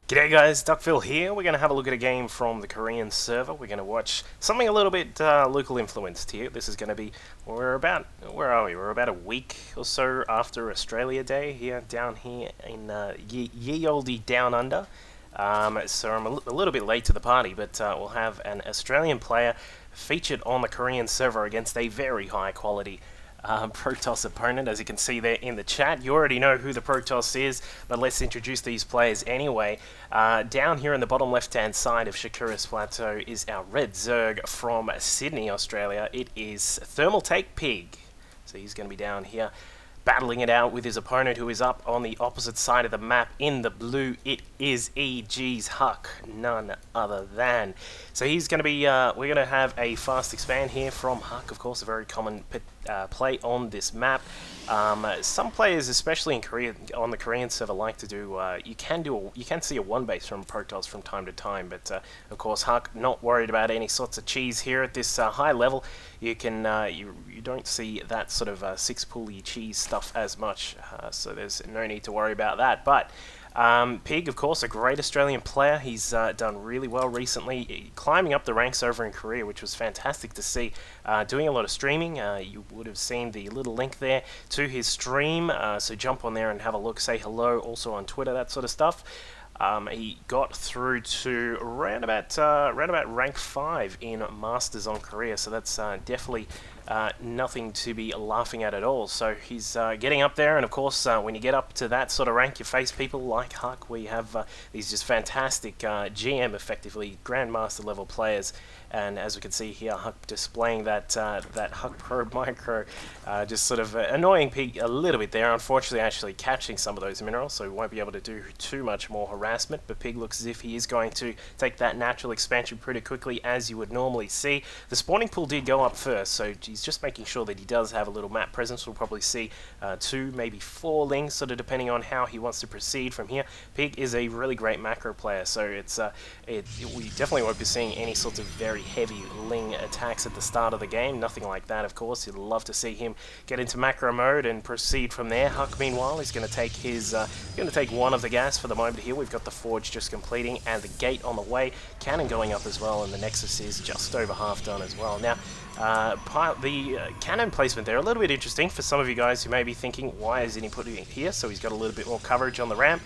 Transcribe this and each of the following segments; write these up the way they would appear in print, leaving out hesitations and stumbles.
G'day guys, Duckville here. We're going to have a look at a game from the Korean server. We're going to watch something a little bit local influenced here. This is going to be, where are we? We're about a week or so after Australia Day here, down here in ye olde down under. So I'm a little bit late to the party, but we'll have an Australian player featured on the Korean server against a very high quality Protoss opponent. As you can see there in the chat, you already know who the Protoss is, but let's introduce these players anyway. Down here in the bottom left hand side of Shakura's Plateau is our Red Zerg from Sydney, Australia. It is Thermal Take PiG, so he's going to be down here battling it out with his opponent, who is up on the opposite side of the map in the blue. It is EGHuk, none other than. So he's going to be, we're going to have a fast expand here from Huk, of course, a very common play on this map. Some players, especially in Korea, on the Korean server, like to do, you can see a one base from Protoss from time to time, but of course Huk not worried about any sorts of cheese here at this high level. You can, you don't see that sort of six pulley cheese stuff as much, so there's no need to worry about that. But PiG, of course, a great Australian player. He's done really well recently, climbing up the ranks over in Korea, which was fantastic to see. Doing a lot of streaming. You would have seen the little link there to his stream, so jump on there and have a look, say hello, also on Twitter, that sort of stuff. He got through to round about rank 5 in Masters on Korea, so that's definitely nothing to be laughing at all. So he's getting up there, and of course when you get up to that sort of rank, you face people like Huk. We have these just fantastic GM, effectively Grandmaster level players, and as we can see here, Huk displaying that that Huk Pro Micro, just sort of annoying PiG a little bit there. Unfortunately, actually catching some of those minerals, so he won't be able to do too much more harassment, but PiG looks as if he is going to take that natural expansion pretty quickly, as you would normally see. The spawning pool did go up first, so he's just making sure that he does have a little map presence. We'll probably see 2, maybe 4 lings, sort of depending on how he wants to proceed from here. PiG is a really great macro player, so it's we definitely won't be seeing any sorts of very heavy ling attacks at the start of the game. Nothing like that, of course. You'd love to see him get into macro mode and proceed from there. Huk, meanwhile, is going to take his one of the gas for the moment here. We've got the forge just completing and the gate on the way. Cannon going up as well, and the nexus is just over half done as well. Now, the cannon placement there, a little bit interesting for some of you guys who may be thinking, why isn't he putting it here? So he's got a little bit more coverage on the ramp.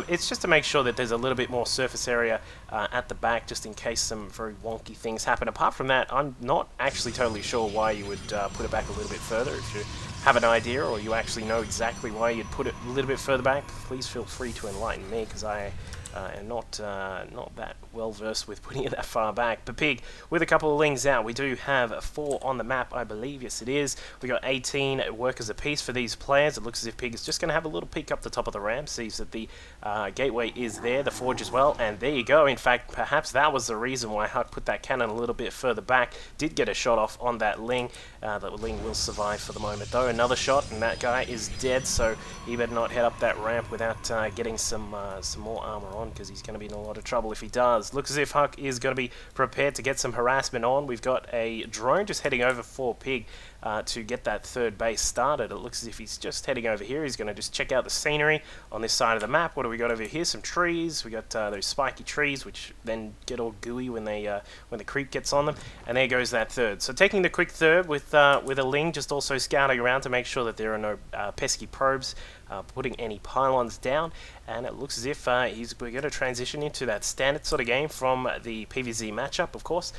It's just to make sure that there's a little bit more surface area at the back, just in case some very wonky things happen. Apart from that, I'm not actually totally sure why you would put it back a little bit further. If you have an idea, or you actually know exactly why you'd put it a little bit further back, please feel free to enlighten me, because I am not that well versed with putting it that far back. But PiG, with a couple of lings out, we do have 4 on the map, I believe. Yes, it is. We got 18 workers apiece for these players. It looks as if PiG is just going to have a little peek up the top of the ramp, sees that the gateway is there, the forge as well, and there you go. In fact, perhaps that was the reason why Huk put that cannon a little bit further back. Did get a shot off on that ling. That ling will survive for the moment, though. Another shot, and that guy is dead, so he better not head up that ramp without getting some more armor on, because he's going to be in a lot of trouble if he does. Looks as if Huk is going to be prepared to get some harassment on. We've got a drone just heading over for PiG to get that third base started. It looks as if he's just heading over here. He's going to just check out the scenery on this side of the map. What do we got over here? Some trees. We got those spiky trees, which then get all gooey when the creep gets on them. And there goes that third. So taking the quick third with a ling, just also scouting around to make sure that there are no pesky probes putting any pylons down. And it looks as if we're going to transition into that standard sort of game from the PvZ matchup, of course,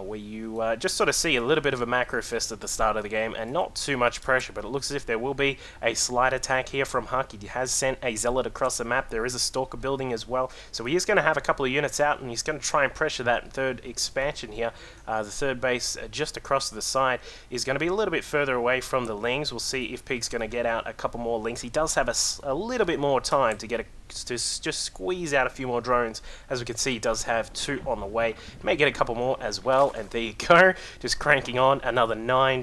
where you just sort of see a little bit of a macro fest at the start of the game and not too much pressure, but it looks as if there will be a slight attack here from Huk. He has sent a zealot across the map. There is a stalker building as well, so he is going to have a couple of units out, and he's going to try and pressure that third expansion here. The third base just across to the side is going to be a little bit further away from the lings. We'll see if PiG's going to get out a couple more lings. He does have a little bit more time to get to just squeeze out a few more drones. As we can see, he does have 2 on the way. He may get a couple more as well, and there you go, just cranking on another 9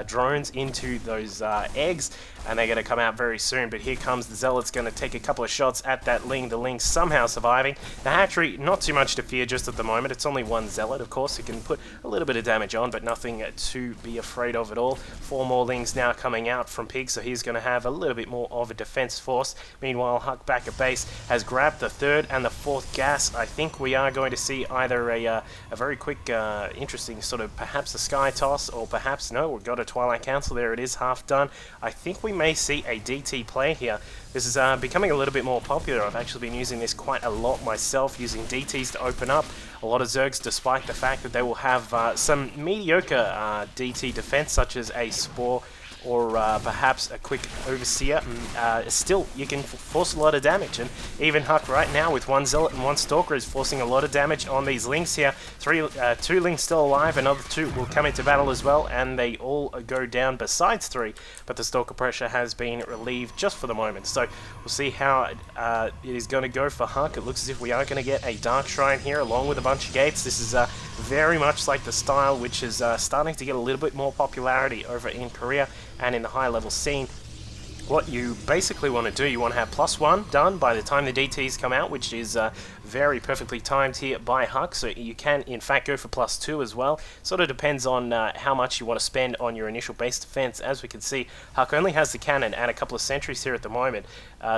drones into those eggs, and they're going to come out very soon. But here comes the Zealot's going to take a couple of shots at that ling. The ling somehow surviving. The hatchery, not too much to fear just at the moment. It's only 1 Zealot, of course. It can put a little bit of damage on, but nothing to be afraid of at all. 4 more lings now coming out from PiG, so he's going to have a little bit more of a defense force. Meanwhile, Huk back at base has grabbed the third and the 4th gas, I think we are going to see either a very quick, interesting sort of perhaps a sky toss, or perhaps no, we've got a Twilight Council. There it is, half done. I think we may see a DT play here. This is becoming a little bit more popular. I've actually been using this quite a lot myself, using DTs to open up a lot of Zergs, despite the fact that they will have some mediocre DT defense, such as a Spore or perhaps a quick Overseer. Still, you can force a lot of damage, and even Huck right now with 1 Zealot and 1 Stalker is forcing a lot of damage on these Lings here. 2 Lings still alive, another 2 will come into battle as well, and they all go down besides 3, but the Stalker pressure has been relieved just for the moment. So we'll see how it is going to go for Huck. It looks as if we are going to get a Dark Shrine here along with a bunch of gates. This is very much like the style which is starting to get a little bit more popularity over in Korea and in the high level scene. What you basically want to do, you want to have +1 done by the time the DTs come out, which is very perfectly timed here by Huck, so you can in fact go for +2 as well. Sort of depends on how much you want to spend on your initial base defense. As we can see, Huck only has the cannon and a couple of sentries here at the moment,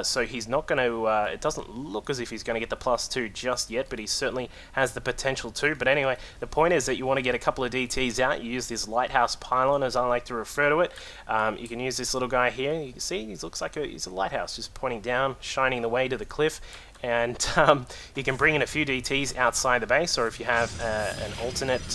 so he's not going to, it doesn't look as if he's going to get the +2 just yet, but he certainly has the potential to. But anyway, the point is that you want to get a couple of DTs out. You use this lighthouse pylon, as I like to refer to it. You can use this little guy here. You can see he looks like he's a lighthouse, just pointing down, shining the way to the cliff. And you can bring in a few DTs outside the base, or if you have an alternate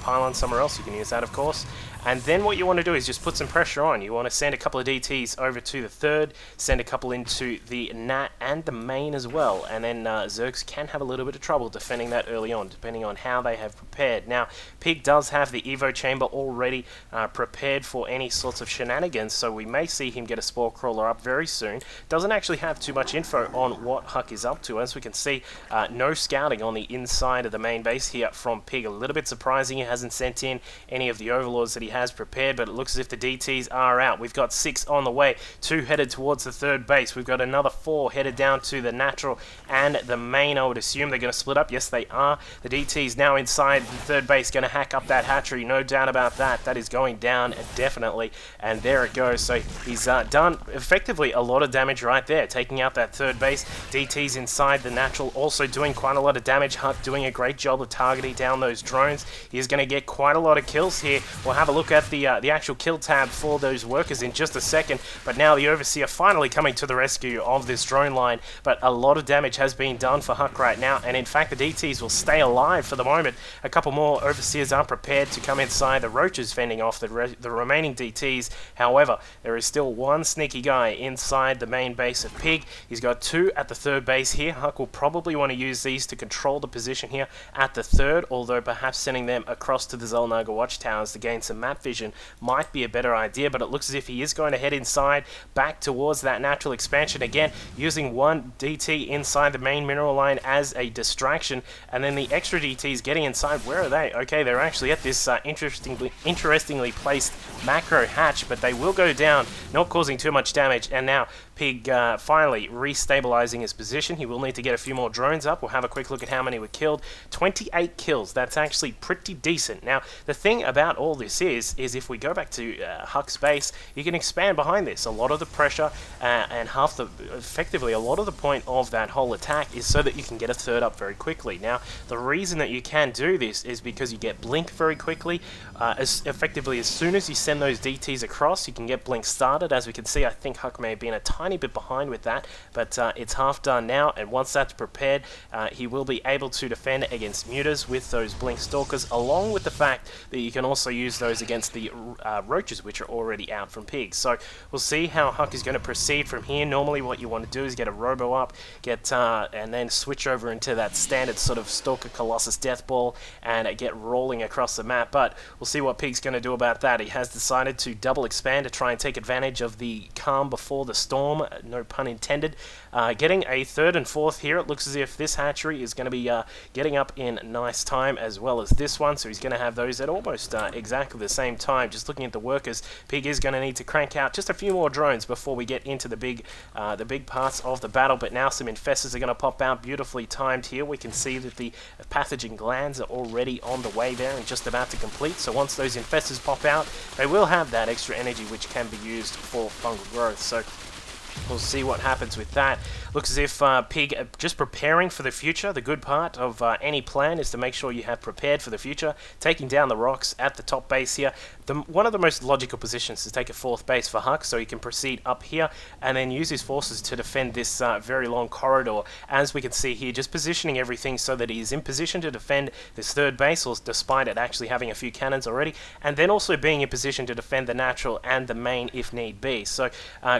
pylon somewhere else, you can use that, of course. And then what you want to do is just put some pressure on. You want to send a couple of DTs over to the 3rd, send a couple into the Nat and the main as well, and then Zergs can have a little bit of trouble defending that early on, depending on how they have prepared. Now, PiG does have the Evo chamber already prepared for any sorts of shenanigans, so we may see him get a Spore Crawler up very soon. Doesn't actually have too much info on what Huck is up to. As we can see, no scouting on the inside of the main base here from PiG. A little bit surprising he hasn't sent in any of the Overlords that he has prepared, but it looks as if the DTs are out. We've got 6 on the way, 2 headed towards the 3rd base. We've got another 4 headed down to the natural and the main. I would assume they're going to split up. Yes, they are. The DTs now inside the 3rd base, going to hack up that hatchery. No doubt about that. That is going down definitely, and there it goes. So he's done effectively a lot of damage right there, taking out that 3rd base. DTs inside the natural also doing quite a lot of damage. Huck doing a great job of targeting down those drones. He's going to get quite a lot of kills here. We'll have a look at the actual kill tab for those workers in just a second, but now the Overseer finally coming to the rescue of this drone line. But a lot of damage has been done for Huck right now, and in fact the DTs will stay alive for the moment. A couple more Overseers are prepared to come inside. The Roaches fending off the remaining DTs. However, there is still one sneaky guy inside the main base of PiG. He's got 2 at the 3rd base here. Huck will probably want to use these to control the position here at the 3rd, although perhaps sending them across to the Xel'Naga watchtowers to gain some map vision might be a better idea. But it looks as if he is going to head inside back towards that natural expansion again, using 1 DT inside the main mineral line as a distraction, and then the extra DTs getting inside. Where are they? Okay, they're actually at this interestingly placed macro hatch, but they will go down, not causing too much damage. And now PiG finally restabilizing his position. He will need to get a few more drones up. We'll have a quick look at how many were killed. 28 kills. That's actually pretty decent. Now, the thing about all this is if we go back to Huck's base, you can expand behind this. A lot of the pressure and effectively a lot of the point of that whole attack is so that you can get a 3rd up very quickly. Now, the reason that you can do this is because you get blink very quickly. Effectively, as soon as you send those DTs across, you can get blink started. As we can see, I think Huck may have been a tiny bit behind with that, but it's half done now, and once that's prepared, he will be able to defend against mutas with those blink stalkers, along with the fact that you can also use those against the roaches, which are already out from PiG. So we'll see how Huck is going to proceed from here. Normally what you want to do is get a robo up, and then switch over into that standard sort of Stalker Colossus Death Ball and get rolling across the map, but we'll see what PiG's going to do about that. He has decided to double expand to try and take advantage of the calm before the storm, no pun intended. Getting a 3rd and 4th here. It looks as if this hatchery is going to be getting up in nice time, as well as this one, so he's going to have those at almost exactly the same time. Just looking at the workers, PiG is going to need to crank out just a few more drones before we get into the big parts of the battle. But now some infestors are going to pop out, beautifully timed here. We can see that the pathogen glands are already on the way there and just about to complete. So once those infestors pop out, they will have that extra energy which can be used for fungal growth. So We'll see what happens with that. Looks as if PiG are just preparing for the future. The good part of any plan is to make sure you have prepared for the future. Taking down the rocks at the top base here. One of the most logical positions to take a 4th base for HUK, so he can proceed up here and then use his forces to defend this very long corridor. As we can see here, just positioning everything so that he is in position to defend this 3rd base, or despite it actually having a few cannons already, and then also being in position to defend the natural and the main if need be. So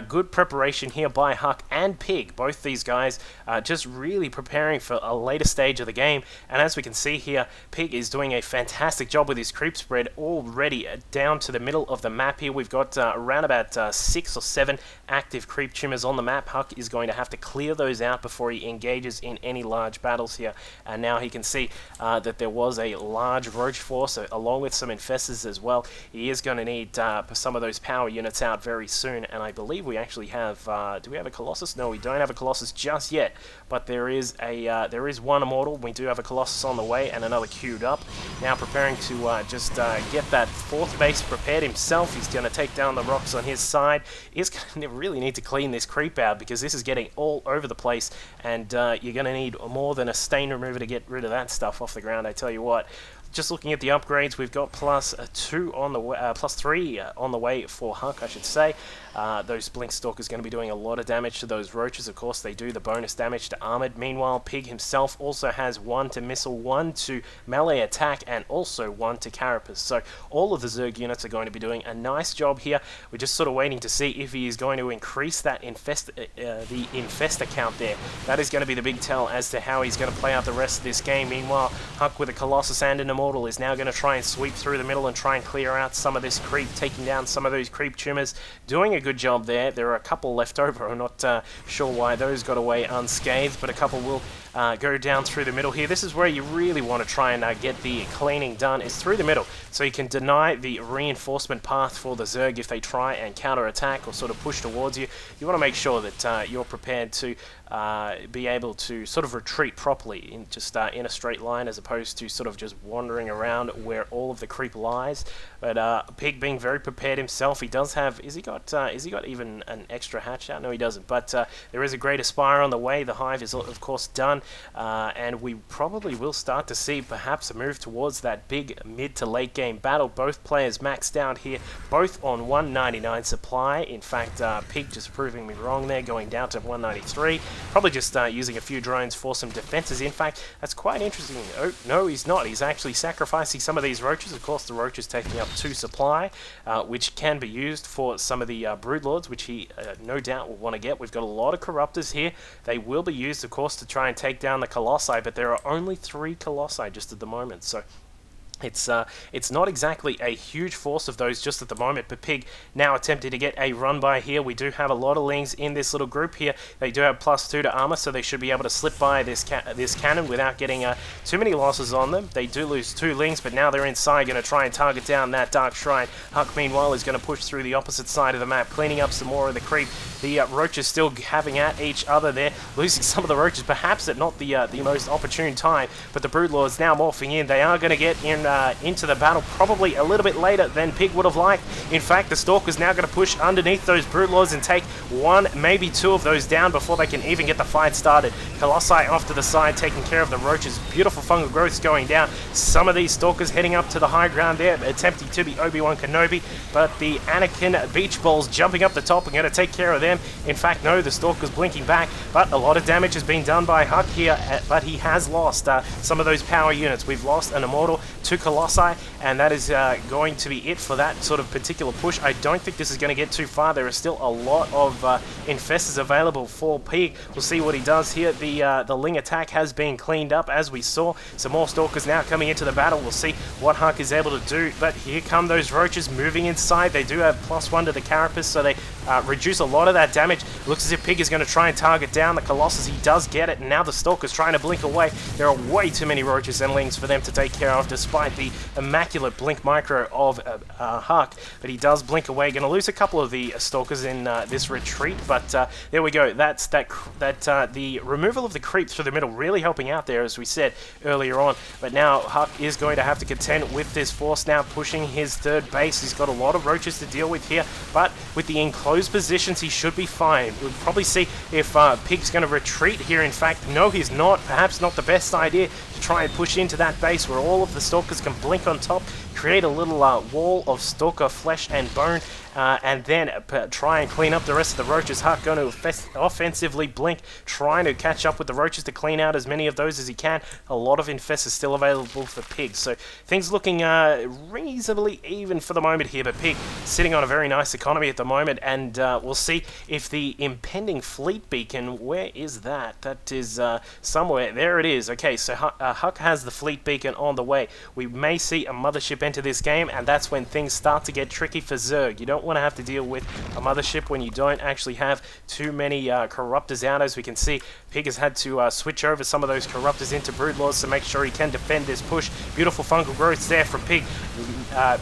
good preparation here by HUK and PiG. Both these guys just really preparing for a later stage of the game, and as we can see here, PiG is doing a fantastic job with his creep spread already down to the middle of the map here. We've got around about 6 or 7 active creep tumors on the map. HUK is going to have to clear those out before he engages in any large battles here, and now he can see that there was a large roach force along with some infestors as well. He is going to need some of those power units out very soon, and I believe we actually have do we have a Colossus? No, we don't have a Colossus just yet, but there is one Immortal. We do have a Colossus on the way and another queued up. Now preparing to just get that 4th base prepared himself. He's going to take down the rocks on his side. He's going to really need to clean this creep out because this is getting all over the place, and you're going to need more than a stain remover to get rid of that stuff off the ground, I tell you what. Just looking at the upgrades, we've got +2 on the way, +3 on the way for HUK, I should say. Those Blink Stalkers going to be doing a lot of damage to those roaches. Of course, they do the bonus damage to armored. Meanwhile, PiG himself also has 1 to missile, 1 to melee attack, and also 1 to carapace. So all of the Zerg units are going to be doing a nice job here. We're just sort of waiting to see if he is going to increase that the infestor count there. That is going to be the big tell as to how he's going to play out the rest of this game. Meanwhile, HUK with a Colossus and an Immortal is now going to try and sweep through the middle and try and clear out some of this creep, taking down some of those creep tumors. Doing a good job there. There are a couple left over. I'm not sure why those got away unscathed, but a couple will go down through the middle here. This is where you really want to try and get the cleaning done, is through the middle, so you can deny the reinforcement path for the Zerg if they try and counter-attack or sort of push towards you. You want to make sure that you're prepared to be able to sort of retreat properly in just in a straight line, as opposed to sort of just wandering around where all of the creep lies. But PiG being very prepared himself, he does have, is he got even an extra hatch out? No, he doesn't, but there is a Great Aspire on the way. The Hive is of course done, and we probably will start to see perhaps a move towards that big mid to late game battle. Both players maxed out here, both on 199 supply. In fact, PiG just proving me wrong there, going down to 193. Probably just using a few drones for some defenses. In fact, that's quite interesting. Oh, no, he's not. He's actually sacrificing some of these roaches. Of course, the roaches taking up 2 supply, which can be used for some of the Broodlords, which he no doubt will want to get. We've got a lot of Corruptors here. They will be used, of course, to try and take down the Colossi, but there are only 3 Colossi just at the moment, so it's not exactly a huge force of those just at the moment. But PiG now attempting to get a run by here. We do have a lot of Lings in this little group here. They do have +2 to armor, so they should be able to slip by this cannon without getting too many losses on them. They do lose 2 Lings, but now they're inside, going to try and target down that Dark Shrine. HUK, meanwhile, is going to push through the opposite side of the map, cleaning up some more of the creep. The roaches still having at each other there, losing some of the roaches, perhaps at not the most opportune time. But the Broodlords now morphing in. They are going to get in into the battle probably a little bit later than PiG would have liked. In fact, the Stalker's now going to push underneath those Broodlords and take 1, maybe 2 of those down before they can even get the fight started. Colossi off to the side, taking care of the roaches. Beautiful fungal growths going down. Some of these Stalkers heading up to the high ground there, attempting to be Obi-Wan Kenobi, but the Anakin Beach Balls jumping up the top and going to take care of them. In fact, no, the Stalker's blinking back, but a lot of damage has been done by HUK here, but he has lost some of those power units. We've lost an Immortal, 2 Colossi, and that is going to be it for that sort of particular push. I don't think this is going to get too far. There are still a lot of infestors available for PiG. We'll see what he does here. The Ling attack has been cleaned up, as we saw. Some more Stalkers now coming into the battle. We'll see what HUK is able to do, but here come those roaches moving inside. They do have +1 to the carapace, so they reduce a lot of that damage. It looks as if PiG is going to try and target down the Colossus. He does get it, and now the Stalker's trying to blink away. There are way too many roaches and Lings for them to take care of, despite the immaculate blink micro of HUK, but he does blink away. Going to lose a couple of the Stalkers in this retreat, but there we go. That's the removal of the creep through the middle really helping out there, as we said earlier on. But now HUK is going to have to contend with this force now, pushing his 3rd base. He's got a lot of roaches to deal with here, but with the enclosure close positions, he should be fine. We'll probably see if PiG's going to retreat here. In fact, no, he's not. Perhaps not the best idea to try and push into that base where all of the Stalkers can blink on top, create a little wall of Stalker flesh and bone, and then try and clean up the rest of the Roaches. HUK going to offensively blink, trying to catch up with the Roaches to clean out as many of those as he can. A lot of Infestors still available for PiG, so things looking reasonably even for the moment here, but PiG sitting on a very nice economy at the moment, and we'll see if the impending fleet beacon, where is that? That is somewhere, there it is. Okay, so HUK has the fleet beacon on the way. We may see a mothership enter this game, and that's when things start to get tricky for Zerg. You don't want to have to deal with a mothership when you don't actually have too many corruptors out. As we can see, PiG has had to switch over some of those corruptors into Broodlords to make sure he can defend this push. Beautiful fungal growths there from PiG,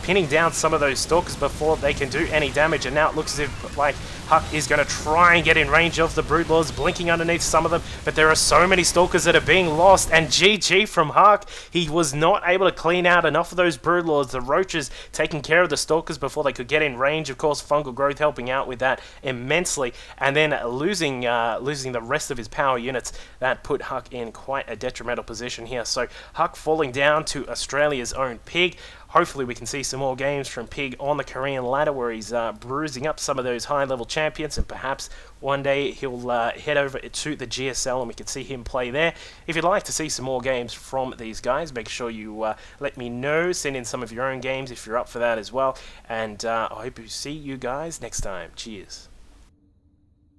pinning down some of those Stalkers before they can do any damage, and now it looks as if like HUK is going to try and get in range of the Broodlords, blinking underneath some of them, but there are so many Stalkers that are being lost, and GG from HUK. He was not able to clean out enough of those Broodlords. The Roaches taking care of the Stalkers before they could get in range. Of course, fungal growth helping out with that immensely, and then losing the rest of his power units. That put HUK in quite a detrimental position here. So HUK falling down to Australia's own PiG. Hopefully we can see some more games from PiG on the Korean ladder where he's bruising up some of those high-level champions, and perhaps one day he'll head over to the GSL and we can see him play there. If you'd like to see some more games from these guys, make sure you let me know. Send in some of your own games if you're up for that as well. And I hope to see you guys next time. Cheers.